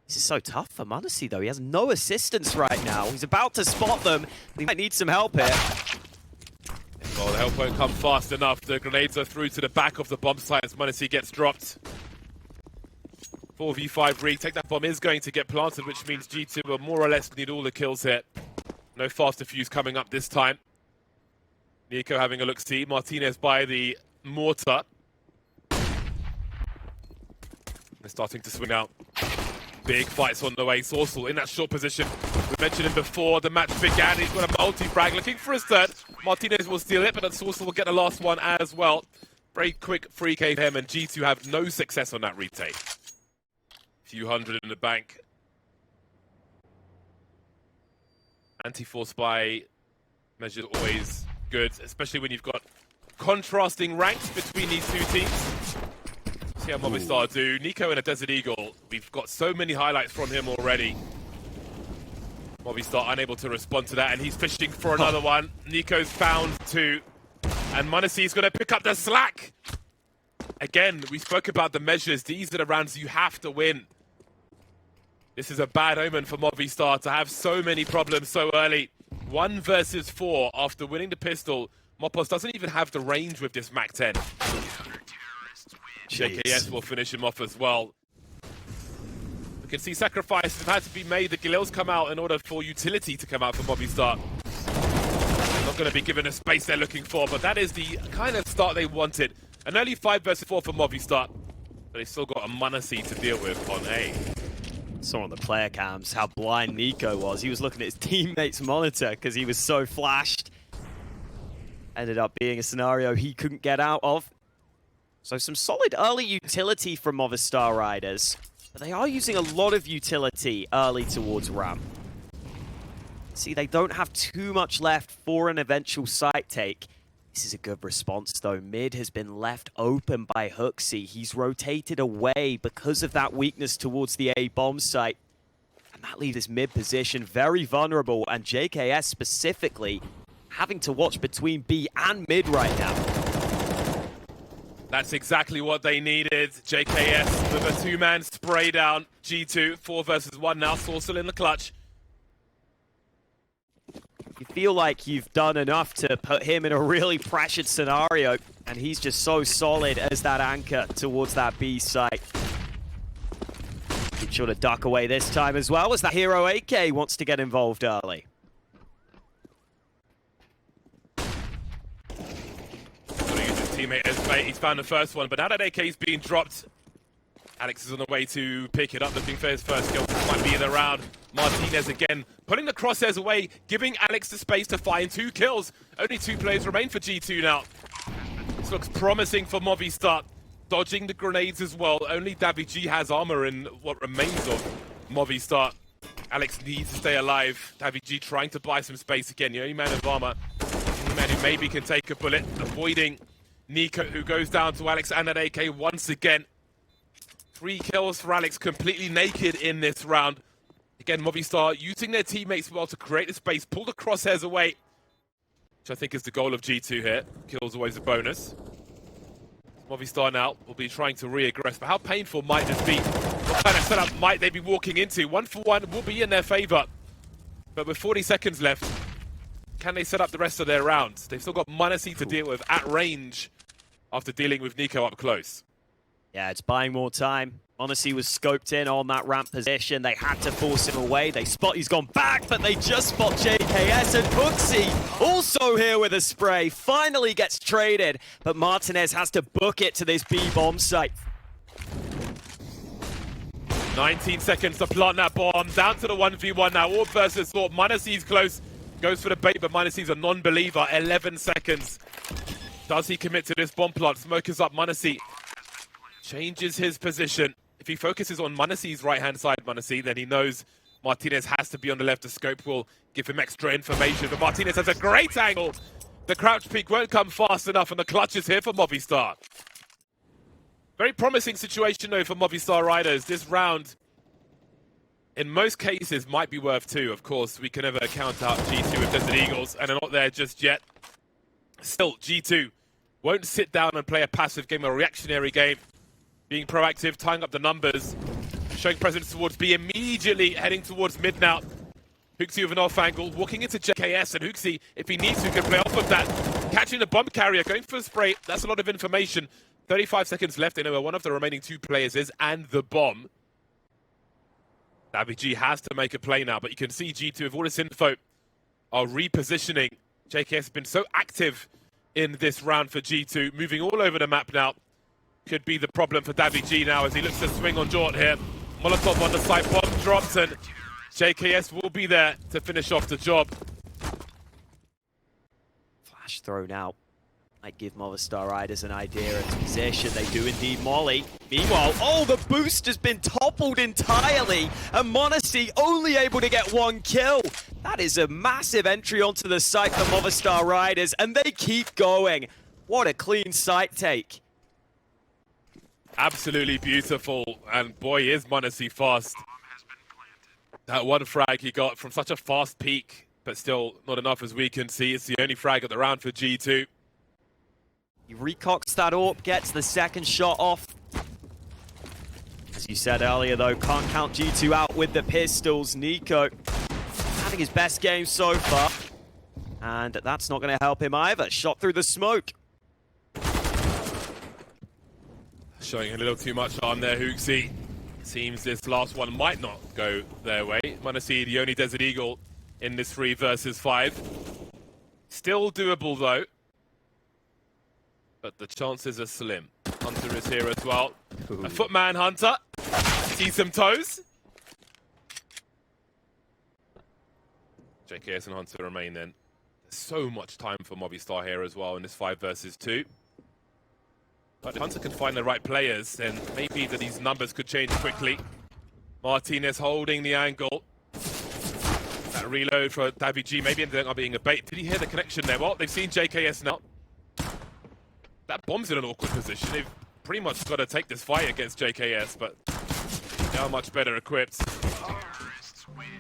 This is so tough for MartinezSa though. He has no assistance right now. He's about to spot them. He might need some help here. Well, the help won't come fast enough. The grenades are through to the back of the bomb site as MartinezSa gets dropped. 4v5 retake. That bomb is going to get planted, which means G2 will more or less need all the kills here. No faster fuse coming up this time. Nico having a look-see. Martinez by the mortar. They're starting to swing out. Big fights on the way. sausoL in that short position. We mentioned him before the match began. He's got a multi-frag looking for his third. Martinez will steal it, but then sausoL will get the last one as well. Very quick free K for him, and G2 have no success on that retake. Few hundred in the bank. Anti-force buy measures always good, especially when you've got contrasting ranks between these two teams. See how Movistar do. Nico in a Desert Eagle. We've got so many highlights from him already. Movistar unable to respond to that, and he's fishing for another one. Nico's found two, and MartinezSa is going to pick up the slack. Again, we spoke about the measures. These are the rounds you have to win. This is a bad omen for Movistar to have so many problems so early. 1 versus 4 after winning the pistol. mopoz doesn't even have the range with this Mac 10. JKS will finish him off as well. We can see sacrifices have had to be made. The Galils come out in order for utility to come out for Movistar. Not going to be given a space they're looking for, but that is the kind of start they wanted. An early 5 versus 4 for Movistar, but they've still got a MartinezSa to deal with on A. Saw on the player cams how blind Nico was. He was looking at his teammate's monitor because he was so flashed. Ended up being a scenario he couldn't get out of. So some solid early utility from Movistar riders. But they are using a lot of utility early towards ramp. See, they don't have too much left for an eventual site take. This is a good response, though. Mid has been left open by HooXi. He's rotated away because of that weakness towards the A bomb site. And that leaves this mid position very vulnerable. And JKS specifically having to watch between B and mid right now. That's exactly what they needed. JKS with a 2-man spray down. G2, 4 versus 1 now. sausoL in the clutch. You feel like you've done enough to put him in a really pressured scenario, and he's just so solid as that anchor towards that B site. Be sure to duck away this time as well, as that hero 8K wants to get involved early. Gonna use his teammate as bait. He's found the first one, but now that AK's being dropped, Alex is on the way to pick it up, looking for his first kill. Might be in the round. Martinez again, pulling the crosshairs away, giving Alex the space to find 2 kills. Only 2 players remain for G2 now. This looks promising for Movistar. Dodging the grenades as well. Only daviG has armor in what remains of Movistar. Alex needs to stay alive. daviG trying to buy some space again. The only man of armor. The only man who maybe can take a bullet. Avoiding Nico, who goes down to Alex and an AK once again. 3 kills for Alex, completely naked in this round. Again, Movistar using their teammates well to create the space, pull the crosshairs away, which I think is the goal of G2 here. Kills always a bonus. Movistar now will be trying to re-aggress, but how painful might this be? What kind of setup might they be walking into? 1 for 1 will be in their favor. But with 40 seconds left, can they set up the rest of their rounds? They've still got MartinezSa to deal with at range after dealing with Nico up close. Yeah, it's buying more time. MartinezSa was scoped in on that ramp position. They had to force him away. They spot he's gone back, but they just spot JKS. And HooXi also here with a spray. Finally gets traded, but Martinez has to book it to this B bomb site. 19 seconds to plant that bomb. Down to the 1v1 now. All versus all. MartinezSa's close. Goes for the bait, but MartinezSa's a non-believer. 11 seconds. Does he commit to this bomb plot? Smoke is up. MartinezSa changes his position. If he focuses on MartinezSa's right-hand side, then he knows Martinez has to be on the left. The scope will give him extra information. But Martinez has a great angle. The crouch peek won't come fast enough, and the clutch is here for Movistar. Very promising situation, though, for Movistar riders. This round, in most cases, might be worth 2. Of course, we can never count out G2 with Desert Eagles, and they're not there just yet. Still, G2 won't sit down and play a passive game, a reactionary game. Being proactive, tying up the numbers, showing presence towards B, immediately heading towards mid now. HooXi with an off angle, walking into JKS, and HooXi, if he needs to, can play off of that. Catching the bomb carrier, going for a spray, that's a lot of information. 35 seconds left, they know where one of the remaining two players is, and the bomb. daviG has to make a play now, but you can see G2 with all this info are repositioning. JKS has been so active in this round for G2, moving all over the map now. Could be the problem for daviG now as he looks to swing on Jort here. Molotov on the side, bomb drops, and JKS will be there to finish off the job. Flash thrown out. Might give Movistar Riders an idea of position. They do indeed molly. Meanwhile, oh, the boost has been toppled entirely, and MartinezSa only able to get one kill. That is a massive entry onto the site for Movistar Riders, and they keep going. What a clean site take. Absolutely beautiful, and boy, is MartinezSa fast. That one frag he got from such a fast peak, but still not enough as we can see. It's the only frag of the round for G2. He recocks that AWP, gets the second shot off. As you said earlier though, can't count G2 out with the pistols. Nico having his best game so far. And that's not going to help him either. Shot through the smoke. Showing a little too much arm there, HooXi. Seems this last one might not go their way. MartinezSa, the only Desert Eagle in this 3 versus 5. Still doable though. But the chances are slim. Hunter is here as well. Ooh. A footman Hunter. See some toes. JKS and Hunter remain then. There's so much time for Movistar here as well in this 5 versus 2. But if Hunter can find the right players, then maybe that these numbers could change quickly. Martinez holding the angle. That reload for daviG maybe ended up being a bait. Did he hear the connection there? Well, they've seen JKS now. That bomb's in an awkward position. They've pretty much got to take this fight against JKS, but they are much better equipped.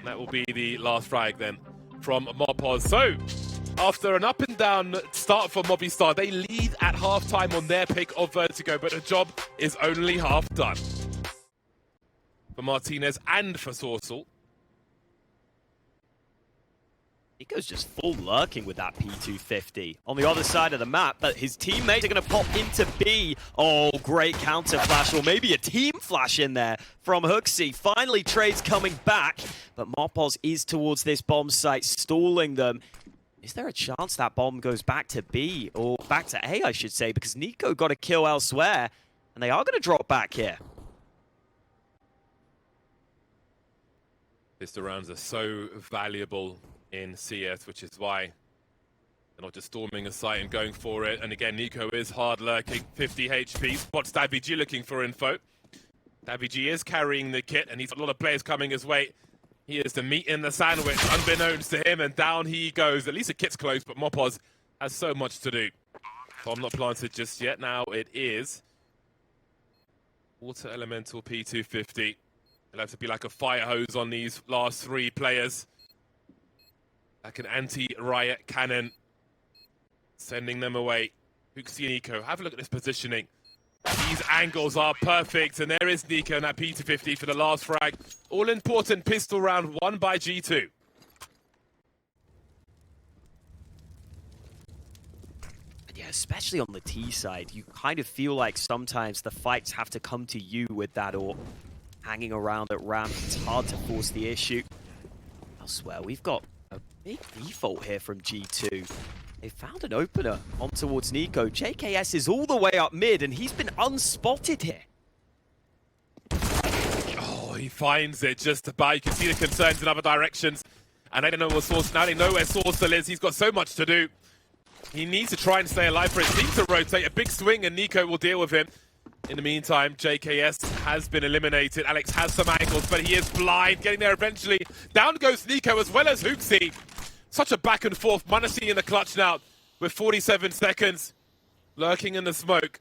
That will be the last frag then from mopoz. So, after an up and down start for Movistar, they lead at halftime on their pick of Vertigo, but the job is only half done. For Martinez and for sausoL. Nico's just full lurking with that P250 on the other side of the map, but his teammates are going to pop into B. Oh, great counter flash, or maybe a team flash in there from HooXi. Finally, Trade's coming back, but mopoz is towards this bomb site, stalling them. Is there a chance that bomb goes back to B, or back to A, I should say, because Nico got a kill elsewhere, and they are going to drop back here. Pistol rounds are so valuable in CS, which is why they're not just storming a site and going for it. And again, Nico is hard lurking, 50 HP. Spots daviG looking for info. daviG is carrying the kit, and he's got a lot of players coming his way. He is the meat in the sandwich, unbeknownst to him, and down he goes. At least the kit's close, but mopoz has so much to do. Bomb not planted just yet. Now it is Water Elemental P250. It'll have to be like a fire hose on these last 3 players. Like an anti-riot cannon. Sending them away. HooXi and Nico, have a look at this positioning. These angles are perfect, and there is Nico and that P250 for the last frag. All-important pistol round won by G2. Yeah, especially on the T side, you kind of feel like sometimes the fights have to come to you with that, or hanging around at ramp. It's hard to force the issue. Elsewhere, we've got a big default here from G2. They found an opener on towards Nico. JKS is all the way up mid, and he's been unspotted here. Oh, he finds it just about. You can see the concerns in other directions. And they don't know what sausoL. Now they know where sausoL is. He's got so much to do. He needs to try and stay alive for his team to rotate. A big swing, and Nico will deal with him. In the meantime, JKS has been eliminated. Alex has some angles, but he is blind. Getting there eventually. Down goes Nico as well as HooXi. Such a back and forth. MartinezSa in the clutch now with 47 seconds. Lurking in the smoke.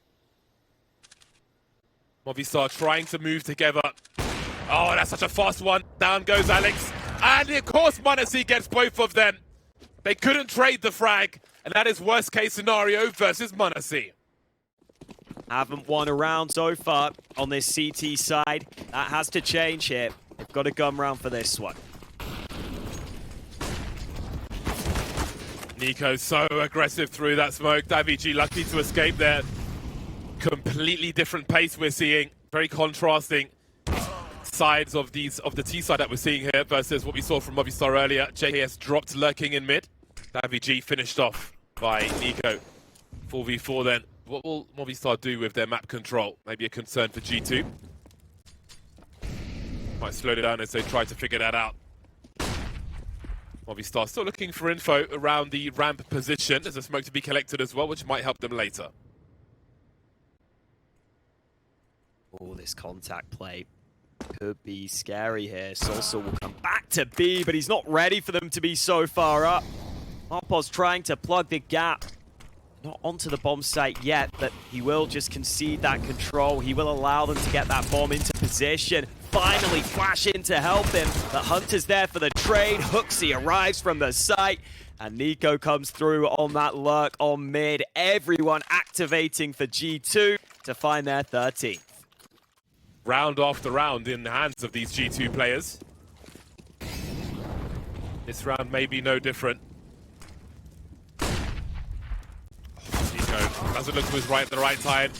Movistar trying to move together. Oh, that's such a fast one. Down goes Alex. And of course MartinezSa gets both of them. They couldn't trade the frag. And that is worst case scenario versus MartinezSa. Haven't won a round so far on this CT side. That has to change here. They've got to come round for this one. Nico so aggressive through that smoke. Davigi lucky to escape there. Completely different pace we're seeing. Very contrasting sides of the T side that we're seeing here versus what we saw from Movistar earlier. JKS dropped lurking in mid. Davigi finished off by Nico. 4v4 then. What will Movistar do with their map control? Maybe a concern for G2. Might slow it down as they try to figure that out. Movistar still looking for info around the ramp position. There's a smoke to be collected as well, which might help them later. Oh, this contact play could be scary here. sausoL will come back to B, but he's not ready for them to be so far up. mopoz trying to plug the gap. Not onto the bomb site yet, but he will just concede that control. He will allow them to get that bomb into position. Finally flash in to help him. The Hunter's there for the trade. HooXi arrives from the site. And Nico comes through on that lurk on mid. Everyone activating for G2 to find their 13th. Round after round in the hands of these G2 players. This round may be no different. Nico doesn't look to his right at the right time.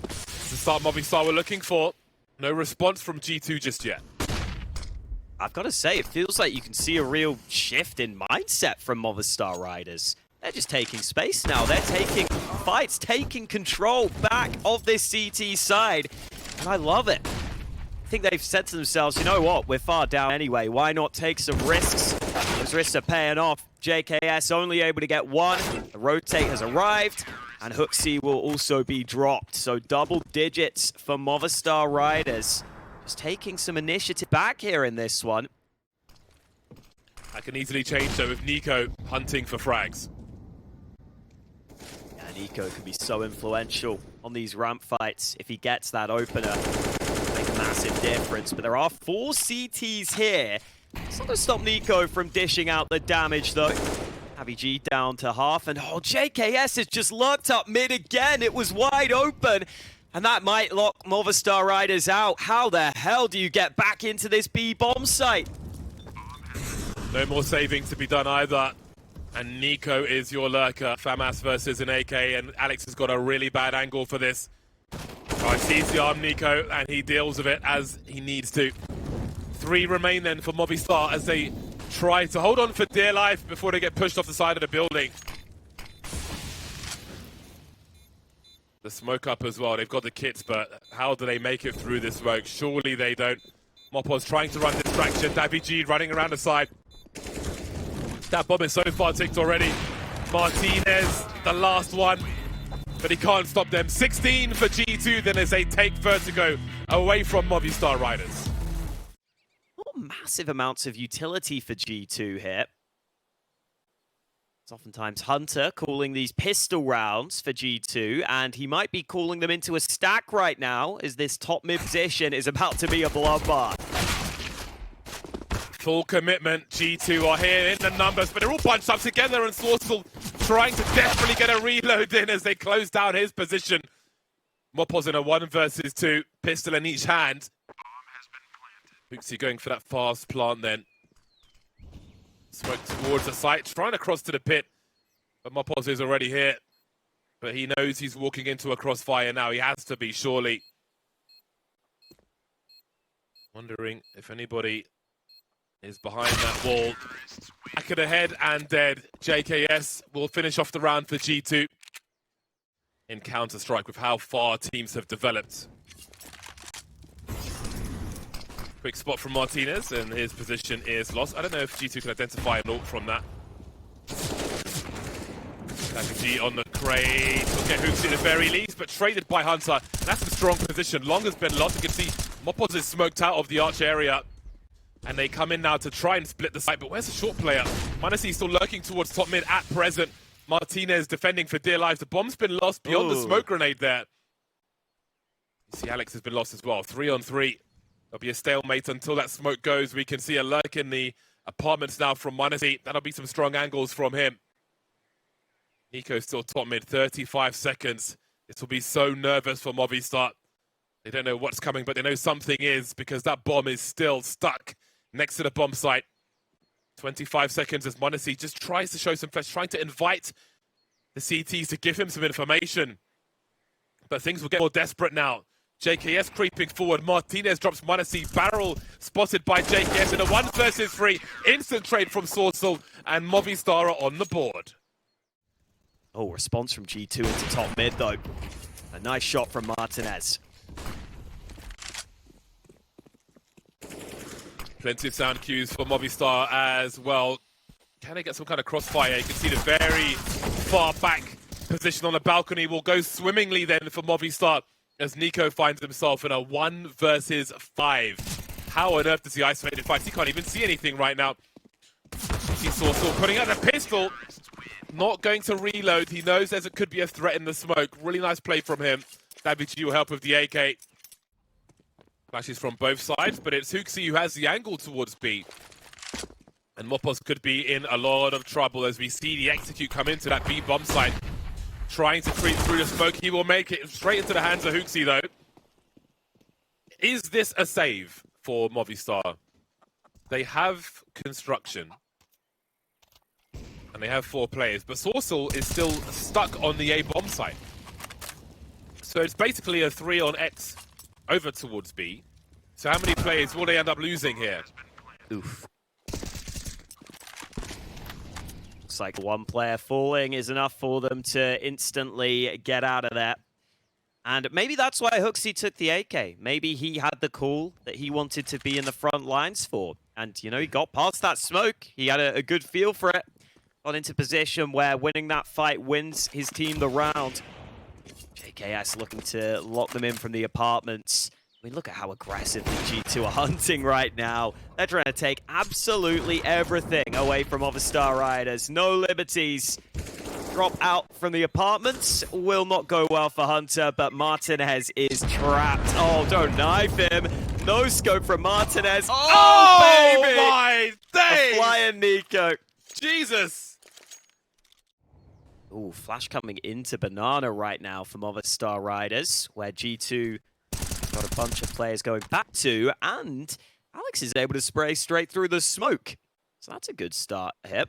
It's the start Movistar we're looking for. No response from G2 just yet. I've got to say, it feels like you can see a real shift in mindset from Movistar Riders. They're just taking space now. They're taking fights, taking control back of this CT side. And I love it. I think they've said to themselves, you know what, we're far down anyway. Why not take some risks? Those risks are paying off. JKS only able to get one. The rotate has arrived. And HooXi will also be dropped. So double digits for Movistar Riders. Just taking some initiative back here in this one. That can easily change though with Nico hunting for frags. Yeah, Nico can be so influential on these ramp fights. If he gets that opener, it'll make a massive difference. But there are 4 CTs here. It's not going to stop Nico from dishing out the damage though. Davigi down to half, and oh, JKS has just lurked up mid again. It was wide open, and that might lock Movistar Riders out. How the hell do you get back into this B bomb site? No more saving to be done either. And Nico is your lurker. FAMAS versus an AK, and Alex has got a really bad angle for this. He sees the arm, Nico, and he deals with it as he needs to. 3 remain then for Movistar as they try to hold on for dear life before they get pushed off the side of the building. The smoke up as well. They've got the kits, but how do they make it through this smoke? Surely they don't. mopoz trying to run distraction. Davigi running around the side. That bomb is so far ticked already. Martinez, the last one. But he can't stop them. 16 for G2 then as they take Vertigo away from Movistar Riders. Massive amounts of utility for G2 here. It's oftentimes Hunter calling these pistol rounds for G2, and he might be calling them into a stack right now as this top mid position is about to be a bloodbath. Full commitment. G2 are here in the numbers, but they're all bunched up together, and sausoL trying to desperately get a reload in as they close down his position. mopoz in a 1 versus 2, pistol in each hand. HooXi going for that fast plant then. Smoke towards the site, trying to cross to the pit. But mopoz is already here. But he knows he's walking into a crossfire now. He has to be, surely. Wondering if anybody is behind that wall. Back of the head and dead. JKS will finish off the round for G2. In Counter-Strike with how far teams have developed. Quick spot from Martinez, and his position is lost. I don't know if G2 can identify an ult from that. Davigi on the crate. Will get HooXi at the very least, but traded by Hunter. That's a strong position. Long has been lost. You can see mopoz is smoked out of the arch area. And they come in now to try and split the site. But where's the short player? MartinezSa still lurking towards top mid at present. Martinez defending for dear life. The bomb's been lost beyond the smoke grenade there. You see Alex has been lost as well. 3 on 3. There'll be a stalemate until that smoke goes. We can see a lurk in the apartments now from MartinezSa. That'll be some strong angles from him. Nico still top mid, 35 seconds. This will be so nervous for Movistar. They don't know what's coming, but they know something is, because that bomb is still stuck next to the bomb site. 25 seconds as MartinezSa just tries to show some flesh, trying to invite the CTs to give him some information. But things will get more desperate now. JKS creeping forward. Martinez drops MartinezSa. Barrel spotted by JKS in a 1 versus 3. Instant trade from sausoL, and Movistar are on the board. Oh, response from G2 into top mid, though. A nice shot from Martinez. Plenty of sound cues for Movistar as well. Can they get some kind of crossfire? You can see the very far back position on the balcony will go swimmingly then for Movistar as Nico finds himself in a 1 versus 5. How on earth does he isolate in fights? He can't even see anything right now. See sausoL putting out a pistol. Not going to reload. He knows there could be a threat in the smoke. Really nice play from him. WG will help with the AK. Flashes from both sides, but it's HooXi who has the angle towards B. And mopoz could be in a lot of trouble as we see the execute come into that B bomb site. Trying to creep through the smoke. He will make it straight into the hands of HooXi, though. Is this a save for Movistar? They have construction. And they have 4 players, but sausoL is still stuck on the A bomb site. So it's basically a 3 on X over towards B. So how many players will they end up losing here? Oof. Looks like 1 player falling is enough for them to instantly get out of there. And maybe that's why HooXi took the AK. Maybe he had the call that he wanted to be in the front lines for. And, you know, he got past that smoke. He had a good feel for it. Got into position where winning that fight wins his team the round. JKS looking to lock them in from the apartments. I mean, look at how aggressively G2 are hunting right now. They're trying to take absolutely everything away from Movistar Riders. No liberties. Drop out from the apartments will not go well for Hunter, but Martinez is trapped. Oh, don't knife him. No scope from Martinez. Oh, baby! My days! A flying Nico. Jesus! Ooh, flash coming into Banana right now for Movistar Riders, where G2 got a bunch of players going back to, and Alex is able to spray straight through the smoke. So that's a good start here.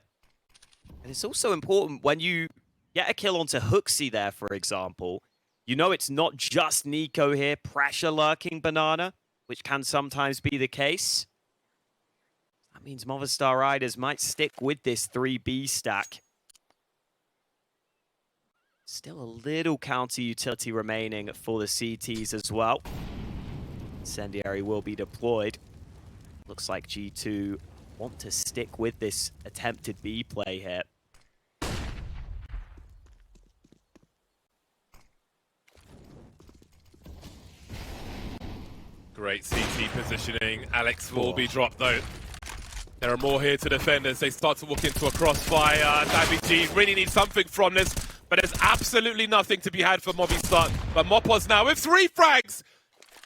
And it's also important when you get a kill onto HooXi there, for example, you know it's not just Nico here pressure lurking Banana, which can sometimes be the case. That means Movistar Riders might stick with this 3B stack. Still a little counter utility remaining for the CTs as well. Incendiary will be deployed. Looks like G2 want to stick with this attempted B play here. Great CT positioning. Alex will be dropped, though. There are more here to defend as they start to walk into a crossfire. WG really needs something from this, but there's absolutely nothing to be had for Movistar. But mopoz now with 3 frags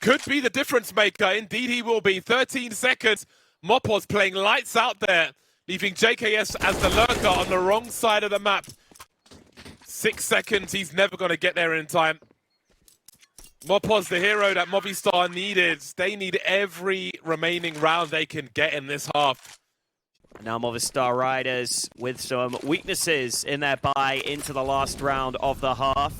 could be the difference maker. Indeed, he will be. 13 seconds. mopoz playing lights out there, leaving JKS as the lurker on the wrong side of the map. 6 seconds. He's never going to get there in time. mopoz, the hero that Movistar needed. They need every remaining round they can get in this half. Now Movistar Riders with some weaknesses in their buy into the last round of the half.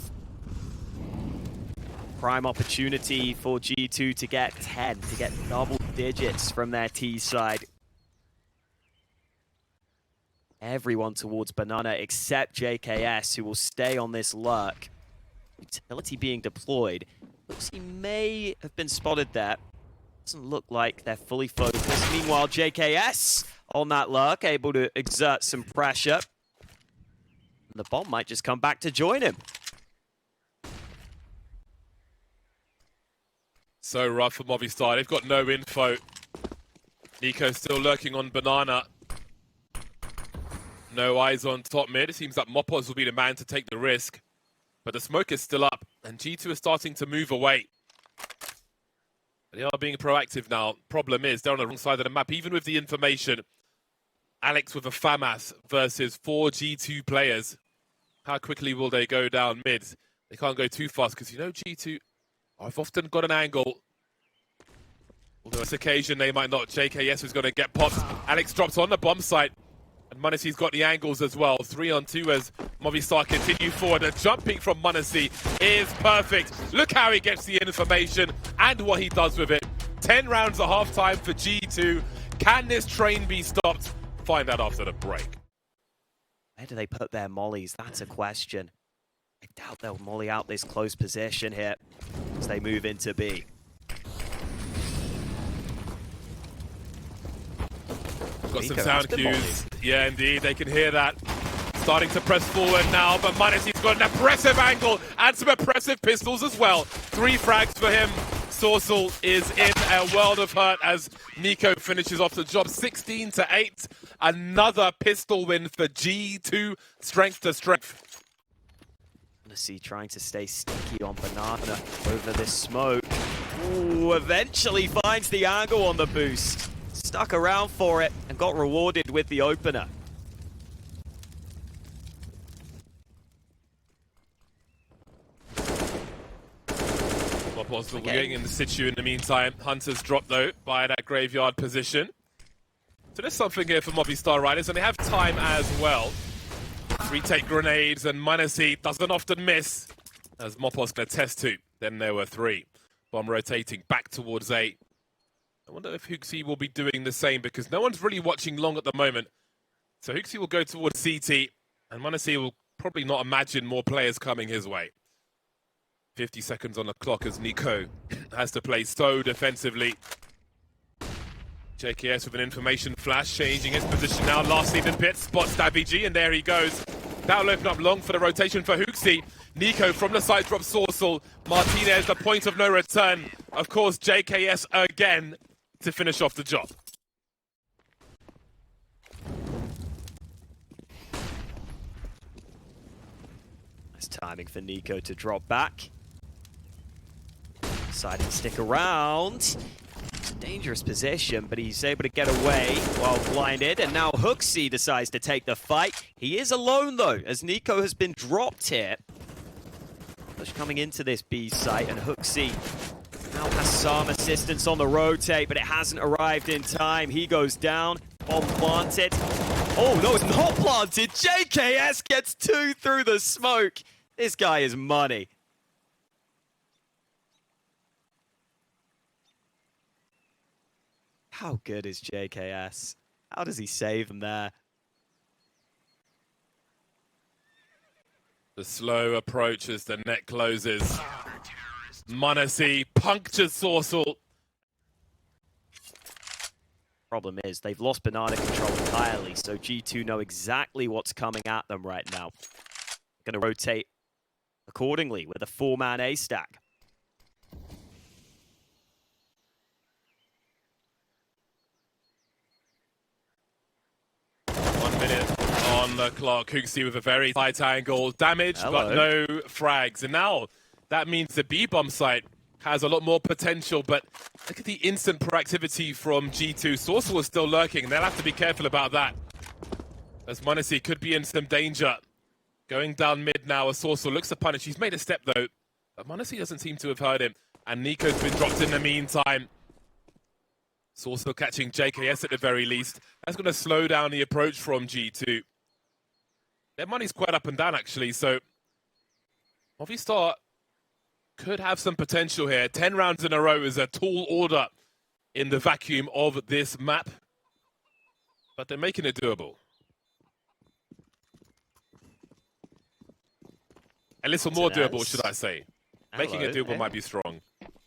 Prime opportunity for G2 to get 10, to get double digits from their T side. Everyone towards Banana except JKS, who will stay on this lurk. Utility being deployed. Looks he may have been spotted there. Doesn't look like they're fully focused. Meanwhile, JKS on that lurk, able to exert some pressure. And the bomb might just come back to join him. So rough for Movistar. They've got no info. Nico still lurking on Banana. No eyes on top mid. It seems like mopoz will be the man to take the risk. But the smoke is still up, and G2 is starting to move away. They are being proactive now. Problem is, they're on the wrong side of the map, even with the information. Alex with a FAMAS versus 4 G2 players. How quickly will they go down mid? They can't go too fast because, you know, G2, I've often got an angle. Although this occasion they might not. JKS was going to get popped. Alex drops on the bomb site. And MartinezSa's got the angles as well. 3-on-2 as Movistar continue forward. The jumping from MartinezSa is perfect. Look how he gets the information and what he does with it. 10 rounds at halftime for G2. Can this train be stopped? Find out after the break. Where do they put their mollies? That's a question. I doubt they'll molly out this close position here as they move into B. Got some sound cues. Yeah, indeed, they can hear that. Starting to press forward now, but MartinezSa's got an impressive angle and some impressive pistols as well. 3 frags for him. sausoL is in a world of hurt as NiKo finishes off the job 16-8. Another pistol win for G2, strength to strength. MartinezSa trying to stay sticky on Banana over this smoke. Ooh, eventually finds the angle on the boost. Stuck around for it and got rewarded with the opener. Mopoz getting in the situ in the meantime. Hunter's dropped though by that graveyard position. So there's something here for Movistar Riders, and they have time as well. Retake grenades, and MartinezSa doesn't often miss, as Mopoz can attest to. Then there were 3. Bomb rotating back towards A. I wonder if HooXi will be doing the same, because no one's really watching long at the moment. So HooXi will go towards CT, and MartinezSa will probably not imagine more players coming his way. 50 seconds on the clock as NiKo has to play so defensively. JKS with an information flash, changing his position now. Last seen in pit, spots WG, and there he goes. That'll open up long for the rotation for HooXi. NiKo from the side drops sausoL. Martinez, the point of no return. Of course, JKS again to finish off the job. Nice timing for NiKo to drop back. Decided to stick around. It's a dangerous position, but he's able to get away while blinded, and now HooXi decides to take the fight. He is alone though, as NiKo has been dropped here. Just coming into this B site, and HooXi now has some assistance on the rotate, but it hasn't arrived in time. He goes down, bomb planted. Oh no, it's not planted. JKS gets 2 through the smoke. This guy is money. How good is JKS? How does he save him there? The slow approach as the net closes. MartinezSa punctures sausoL. Problem is, they've lost banana control entirely, so G2 know exactly what's coming at them right now. Going to rotate accordingly with a 4-man A stack. On the clock, HooXi with a very tight angle. Damage, Hello. but no frags. And now that means the B-bomb site has a lot more potential, but look at the instant proactivity from G2. sausoL is still lurking, and they'll have to be careful about that, as MartinezSa could be in some danger. Going down mid now as sausoL looks to punish. He's made a step though, but MartinezSa doesn't seem to have heard him, and NiKo's been dropped in the meantime. sausoL catching JKS at the very least. That's going to slow down the approach from G2. Their money's quite up and down, actually, so Movistar could have some potential here. 10 rounds in a row is a tall order in the vacuum of this map, but they're making it doable. A little more doable, should I say. Making it doable might be strong.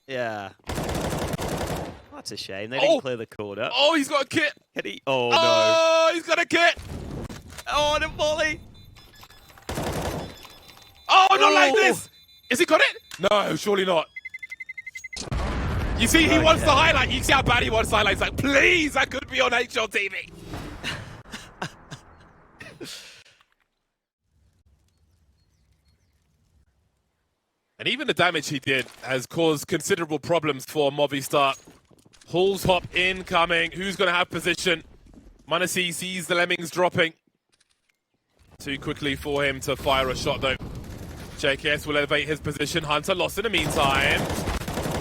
Yeah. That's a shame. They didn't clear the corner. Oh, he's got a kit. Oh, no. Oh, he's got a kit. Oh, and a volley. Oh, not like this. Has he got it? No, surely not. You see, he wants the highlight. You see how bad he wants the highlight. He's like, please, I could be on HLTV. And even the damage he did has caused considerable problems for Movistar. Halls hop incoming. Who's going to have position? MartinezSa sees the lemmings dropping. Too quickly for him to fire a shot, though. JKS will elevate his position. Hunter lost in the meantime.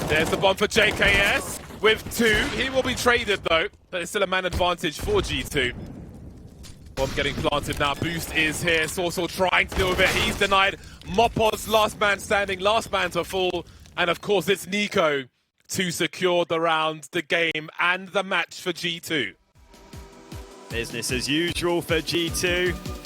There's the bomb for JKS with 2. He will be traded though, but it's still a man advantage for G2. Bomb getting planted now. Boost is here. sausoL trying to deal with it. He's denied. mopoz, last man standing, last man to fall. And of course, it's Nico to secure the round, the game, and the match for G2. Business as usual for G2.